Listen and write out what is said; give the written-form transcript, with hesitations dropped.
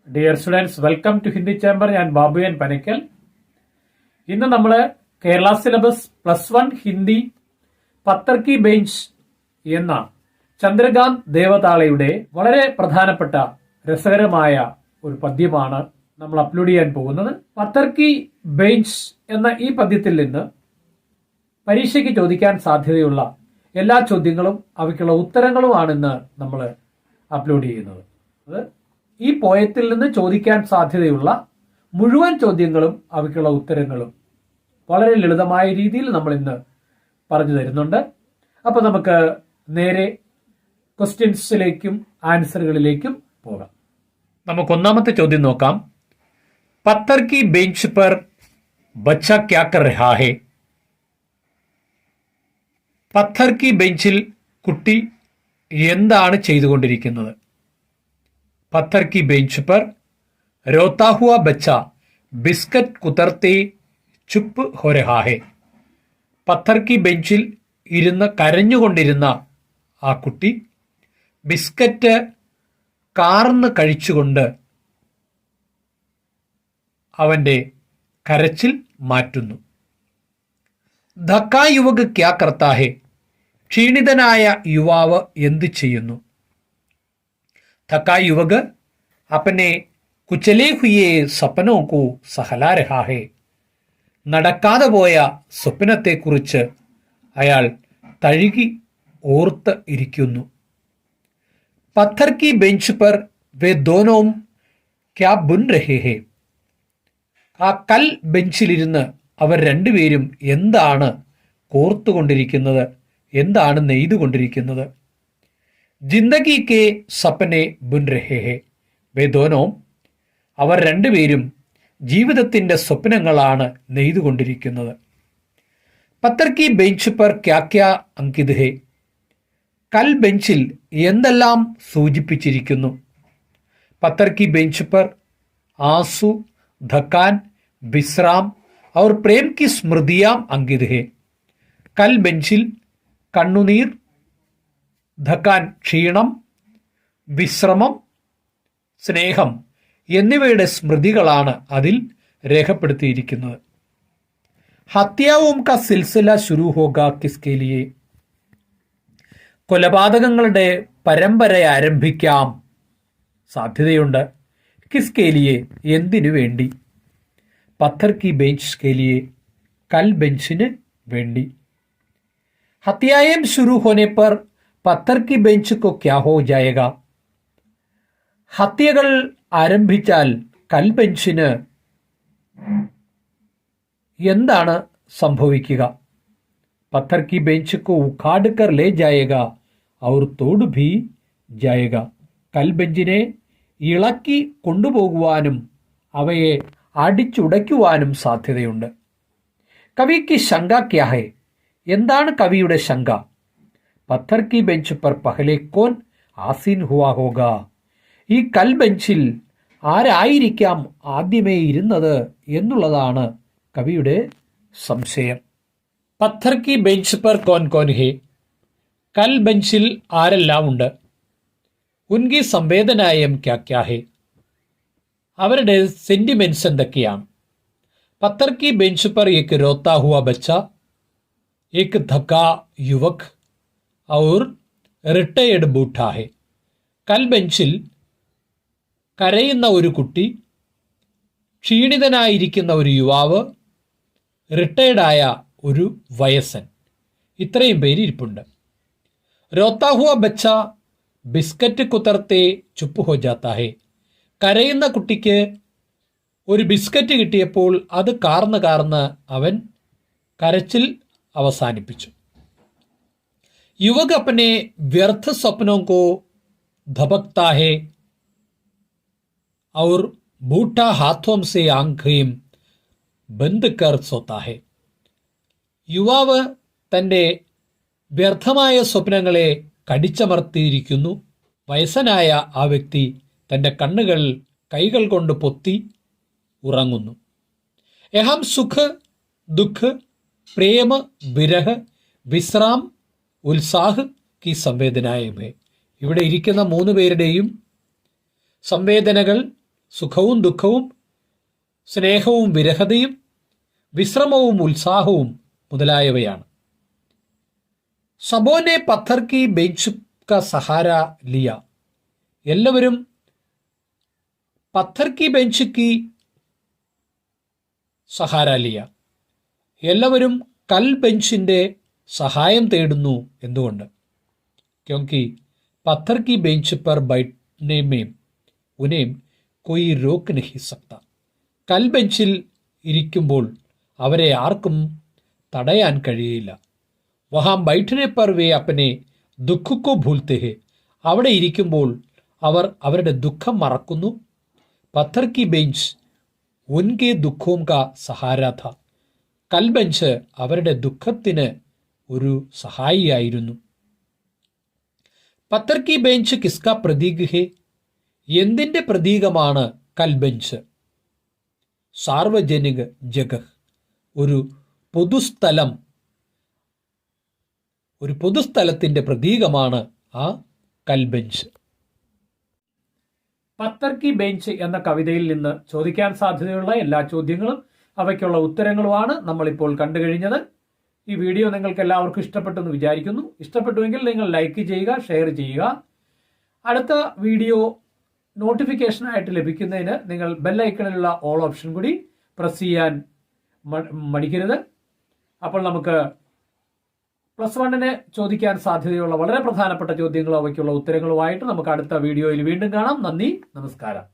Dear students, welcome to Hindi chamber. ഞാൻ Babu N Panakkal. ഇന്ന് നമ്മൾ കേരള സിലബസ് +1 ഹിന്ദി പത്തർ കി ബെഞ്ച് എന്ന ചന്ദ്രകാന്ത് ദേവതാളയുടെ വളരെ പ്രധാനപ്പെട്ട രസകരമായ ഒരു പദ്യമാണ് നമ്മൾ അപ്ലോഡ് ചെയ്യാൻ പോകുന്നത്. പത്തർ കി ബെഞ്ച് എന്ന ഈ പദ്യത്തിൽ നിന്ന് പരീക്ഷയ്ക്ക് ചോദിക്കാൻ സാധ്യതയുള്ള എല്ലാ ചോദ്യങ്ങളും അവയ്ക്കുള്ള ഉത്തരങ്ങളുമാണ് ഇന്ന് നമ്മൾ അപ്ലോഡ് ചെയ്യുന്നത്. ഈ പോയത്തിൽ നിന്ന് ചോദിക്കാൻ സാധ്യതയുള്ള മുഴുവൻ ചോദ്യങ്ങളും അവയ്ക്കുള്ള ഉത്തരങ്ങളും വളരെ ലളിതമായ രീതിയിൽ നമ്മൾ ഇന്ന് പറഞ്ഞു തരുന്നുണ്ട്. അപ്പോൾ നമുക്ക് നേരെ ക്വസ്റ്റ്യൻസിലേക്കും ആൻസറുകളിലേക്കും പോകാം. നമുക്ക് ഒന്നാമത്തെ ചോദ്യം നോക്കാം. പത്തർ കി ബെഞ്ച് പർ ബച്ച ക്യാ കർ രഹാ ഹെ? പത്തർ കി ബെഞ്ചിൽ കുട്ടി എന്താണ് ചെയ്തുകൊണ്ടിരിക്കുന്നത്? पत्थर की बेंच पर रोता हुआ बच्चा बिस्कट कुतरते चुप हो रहा है. പത്തർ കി ബെഞ്ചിൽ ഇരുന്ന് കരഞ്ഞുകൊണ്ടിരുന്ന ആ കുട്ടി ബിസ്ക്കറ്റ് കാർന്ന് കഴിച്ചുകൊണ്ട് അവന്റെ കരച്ചിൽ മാറ്റുന്നു. ധക്കാ യുവക് ക്യാ കർത്താ ഹെ? ക്ഷീണിതനായ യുവാവ് എന്ത് ചെയ്യുന്നു? थका युवक अपने कुचले हुए सपनों को सहला रहा है. നടക്കാതെ പോയ സ്വപ്നത്തെക്കുറിച്ച് അയാൾ തഴുകി ഓർത്ത് ഇരിക്കുന്നു. പത്ഥർ കി ബെഞ്ച് പർ വേ ദോനോം ക്യാ ബുൻ രഹേ ഹെ? ആ കൽ ബെഞ്ചിലിരുന്ന് അവർ രണ്ടുപേരും എന്താണ് കോർത്തുകൊണ്ടിരിക്കുന്നത്, എന്താണ് നെയ്തുകൊണ്ടിരിക്കുന്നത്? ജിന്ദഗി കെ സപ്പനെ ബുൻ രഹേ ഹെ വേ ദോനോം, അവർ രണ്ടുപേരും ജീവിതത്തിൻ്റെ സ്വപ്നങ്ങളാണ് നെയ്തുകൊണ്ടിരിക്കുന്നത്. പത്തർ കി ബെഞ്ച് പർ ക്യാ ക്യാ അങ്കിത് ഹെ? കൽ ബെഞ്ചിൽ എന്തെല്ലാം സൂചിപ്പിച്ചിരിക്കുന്നു? Patthar ki bench per AASU, ധക്കാൻ, വിശ്രാം our Prem കി സ്മൃതിയാം അങ്കിത് ഹെ. കൽ ബെഞ്ചിൽ കണ്ണുനീർ, ധക്കാൻ ക്ഷീണം, വിശ്രമം, സ്നേഹം എന്നിവയുടെ സ്മൃതികളാണ് അതിൽ രേഖപ്പെടുത്തിയിരിക്കുന്നത്. ഹത്യാവും ക സിൽസില ശുരു ഹോഗ കിസ്കെ ലിയെ? കൊലപാതകങ്ങളുടെ പരമ്പര ആരംഭിക്കാം സാധ്യതയുണ്ട്. കിസ്കെ ലിയെ എന്തിനു വേണ്ടി? പത്ഥർ കി ബെഞ്ച് കെ ലിയെ, കൽ ബെഞ്ചിന് വേണ്ടി. ഹത്യായം ശുരു ഹോനെ പർ പത്തർ കി ബെഞ്ച് കോ ക്യാ ഹോ ജായേഗ? ഹത്യകൾ ആരംഭിച്ചാൽ കൽ ബെഞ്ചിന് എന്താണ് സംഭവിക്കുക? പത്തർ കി ബെഞ്ച് കോ ഉഖാഡ് കർ ലേ ജായേഗ ഔർ തോട് ഭി ജായേഗ. കൽ ബെഞ്ചിനെ ഇളക്കി കൊണ്ടുപോകുവാനും അവയെ അടിച്ചുടയ്ക്കുവാനും സാധ്യതയുണ്ട്. കവിക്ക് ശങ്ക ക്യാ ഹെ? എന്താണ് കവിയുടെ ശങ്ക? പത്ഥർ കി ബെഞ്ച് പർ പഹലെ കോൻ ആസീൻ ഹുവാ ഹോഗ? ഈ കൽ ബെഞ്ചിൽ ആരായിരിക്കാം ആദ്യമേ ഇരുന്നത് എന്നുള്ളതാണ് കവിയുടെ സംശയം. പത്ഥർ കി ബെഞ്ച് പർ കോൻ കോൻ ഹെ? കൽ ബെഞ്ചിൽ ആരെല്ലാം ഉണ്ട്? ഉൻകി സംവേദനായം ക്യാ ക്യാ ഹെ? അവരുടെ സെന്റിമെന്റ്സ് എന്തൊക്കെയാണ്? പത്ഥർ കി ബെഞ്ച് പർ ഏക് രോത്താ ഹുവാ ബച്ച, ഏക് ധക്കാ യുവക് ഔർ റിട്ടയേർഡ് ബൂട്ടാ ഹെ. കൽ ബെഞ്ചിൽ കരയുന്ന ഒരു കുട്ടി, ക്ഷീണിതനായിരിക്കുന്ന ഒരു യുവാവ്, റിട്ടയർഡായ ഒരു വയസ്സൻ, ഇത്രയും പേര് ഇരിപ്പുണ്ട്. രോത്താ ഹുവ ബച്ച ബിസ്ക്കറ്റ് കുതർത്തെ ചുപ്പ് ഹോ ജാത്താ ഹെ. കരയുന്ന കുട്ടിക്ക് ഒരു ബിസ്ക്കറ്റ് കിട്ടിയപ്പോൾ അത് കാർന്ന് കാർന്ന് അവൻ കരച്ചിൽ അവസാനിപ്പിച്ചു. युवक अपने व्यर्थ सपनों को धबकता है और बूढ़ा हाथों से आंखें बंद कर सोता है. യുവാവ് തൻ്റെ വ്യർത്ഥമായ സ്വപ്നങ്ങളെ കടിച്ചമർത്തിയിരിക്കുന്നു. വയസ്സനായ ആ വ്യക്തി തൻ്റെ കണ്ണുകൾ കൈകൾ കൊണ്ട് പൊത്തി ഉറങ്ങുന്നു. എഹം സുഖ്, ദുഃഖ്, പ്രേമ, വിരഹ്, വിശ്രാം, ഉത്സാഹ് കി സംവേദനായം ഹെ. ഇവിടെ ഇരിക്കുന്ന 3 പേരുടെയും സംവേദനകൾ സുഖവും ദുഃഖവും, സ്നേഹവും വിരഹതയും, വിശ്രമവും ഉത്സാഹവും മുതലായവയാണ്. സബോനെ പത്ഥർ കി ബെഞ്ച് ക സഹാര ലിയ. എല്ലാവരും പത്ഥർ കി ബെഞ്ച് കി സഹാര ലിയ. എല്ലാവരും കൽ ബെഞ്ചിന്റെ സഹായം തേടുന്നു. എന്തുകൊണ്ട്? ക്യോങ്കി പത്ഥർ കി ബെഞ്ച് പർ ബൈഠ്നെ മേം ഉനേം കൊയ് റോക്ക് നഹി സക്ത. കൽ ബെഞ്ചിൽ ഇരിക്കുമ്പോൾ അവരെ ആർക്കും തടയാൻ കഴിയില്ല. വഹാം ബൈഠനെ പർ വേ അപ്പനെ ദുഃഖക്കോ ഭൂൽത്തെ ഹെ. അവിടെ ഇരിക്കുമ്പോൾ അവർ അവരുടെ ദുഃഖം മറക്കുന്നു. പത്ഥർ കി ബെഞ്ച് ഉൻകെ ദുഃഖോം കാ സഹാര ഥ. കൽബെഞ്ച് അവരുടെ ദുഃഖത്തിന് ഒരു സഹായിയായിരുന്നു. പത്ഥർ കി ബെഞ്ച് കിസ്ക പ്രതീക് ഹെ. എന്തിന്റെ പ്രതീകമാണ് കൽബെഞ്ച്? സാർവജനിക ജഗഹ്, ഒരു പൊതുസ്ഥലം, ഒരു പൊതുസ്ഥലത്തിന്റെ പ്രതീകമാണ് ആ കൽബെഞ്ച്. പത്ഥർ കി ബെഞ്ച് എന്ന കവിതയിൽ നിന്ന് ചോദിക്കാൻ സാധ്യതയുള്ള എല്ലാ ചോദ്യങ്ങളും അവയ്ക്കുള്ള ഉത്തരങ്ങളുമാണ് നമ്മളിപ്പോൾ കണ്ടു കഴിഞ്ഞത്. ഈ വീഡിയോ നിങ്ങൾക്ക് എല്ലാവർക്കും ഇഷ്ടപ്പെട്ടെന്ന് വിചാരിക്കുന്നു. ഇഷ്ടപ്പെട്ടുവെങ്കിൽ നിങ്ങൾ ലൈക്ക് ചെയ്യുക, ഷെയർ ചെയ്യുക. അടുത്ത വീഡിയോ നോട്ടിഫിക്കേഷനായിട്ട് ലഭിക്കുന്നതിന് നിങ്ങൾ ബെല്ലൈക്കണിലുള്ള ഓൾ ഓപ്ഷൻ കൂടി പ്രസ് ചെയ്യാൻ മടിക്കരുത്. അപ്പോൾ നമുക്ക് +1 ചോദിക്കാൻ സാധ്യതയുള്ള വളരെ പ്രധാനപ്പെട്ട ചോദ്യങ്ങളും അവയ്ക്കുള്ള ഉത്തരങ്ങളുമായിട്ട് നമുക്ക് അടുത്ത വീഡിയോയിൽ വീണ്ടും കാണാം. നന്ദി, നമസ്കാരം.